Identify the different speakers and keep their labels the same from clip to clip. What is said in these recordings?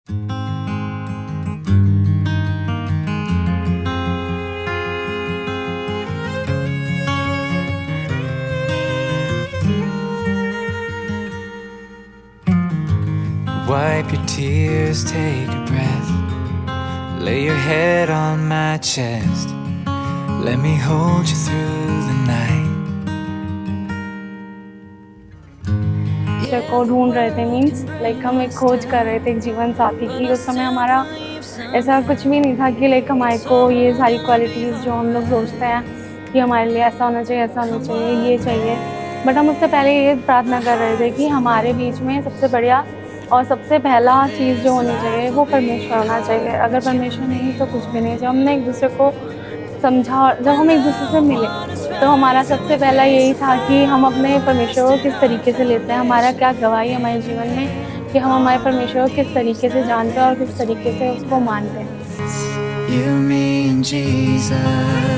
Speaker 1: Wipe your tears, take a breath. Lay your head on my chest. Let me hold you through the night.
Speaker 2: को ढूंढ रहे थे, means like हम एक खोज कर रहे थे एक जीवन साथी की। उस समय हमारा ऐसा कुछ भी नहीं था कि लाइक हमारे को ये सारी क्वालिटीज़ जो हम लोग सोचते हैं कि हमारे लिए ऐसा होना चाहिए, ऐसा होना चाहिए, ये चाहिए। बट हम उससे पहले ये प्रार्थना कर रहे थे कि हमारे बीच में सबसे बढ़िया और सबसे पहला चीज़ जो होनी चाहिए वो परमेश्वर होना चाहिए। अगर परमेश्वर नहीं तो कुछ भी नहीं। जब हमने एक दूसरे को समझा, जब हम एक दूसरे से मिले तो हमारा सबसे पहला यही था कि हम अपने परमेश्वर को किस तरीके से लेते हैं, हमारा क्या गवाही हमारे जीवन में कि हम हमारे परमेश्वर को किस तरीके से जानते हैं और किस तरीके से उसको मानते हैं।
Speaker 1: You, me and Jesus.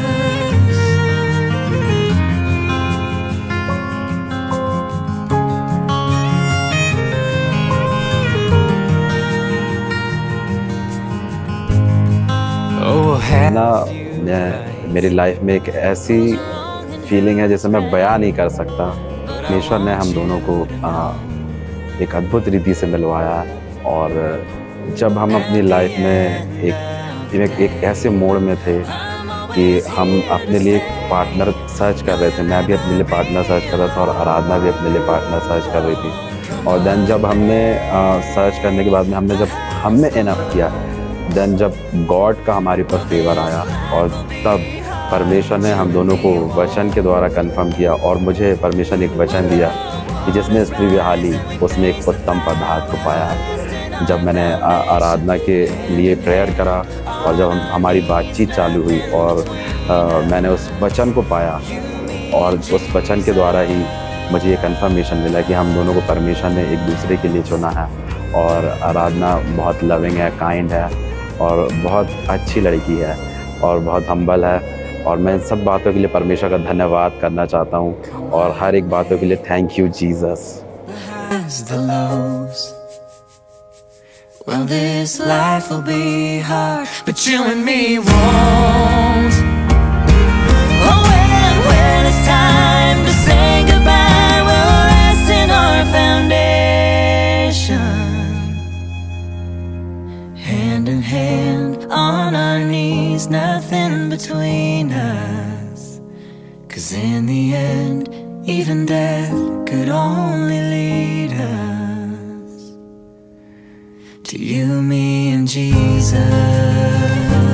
Speaker 3: ना मेरी लाइफ में एक ऐसी फीलिंग है जैसे मैं बयां नहीं कर सकता। परमेश्वर ने हम दोनों को एक अद्भुत रीति से मिलवाया है। और जब हम अपनी लाइफ में एक ऐसे मोड़ में थे कि हम अपने लिए एक पार्टनर सर्च कर रहे थे। मैं भी अपने लिए पार्टनर सर्च कर रहा था और आराधना भी अपने लिए पार्टनर सर्च कर रही थी। और देन जब हमने सर्च करने के बाद में हमने इनफ किया, देन जब गॉड का हमारे ऊपर फेवर आया और तब परमेश्वर ने हम दोनों को वचन के द्वारा कंफर्म किया। और मुझे परमेश्वर ने एक वचन दिया कि जिसमें स्त्री विहाली उसने एक उत्तम पदार्थ को पाया। जब मैंने आराधना के लिए प्रेयर करा और जब हमारी बातचीत चालू हुई और मैंने उस वचन को पाया और उस वचन के द्वारा ही मुझे ये कंफर्मेशन मिला कि हम दोनों को परमेश्वर ने एक दूसरे के लिए चुना है। और आराधना बहुत लविंग है, काइंड है और बहुत अच्छी लड़की है और बहुत हम्बल है। और मैं इन सब बातों के लिए परमेश्वर का धन्यवाद करना चाहता हूँ और हर एक बातों के लिए thank you Jesus.
Speaker 1: Well, this life will be hard, but you and me won't. Oh, when it's time to say goodbye, we'll rest in our foundation, hand in hand on our knees, nothing between us. 'Cause in the end, even death could only lead us to you, me, and Jesus.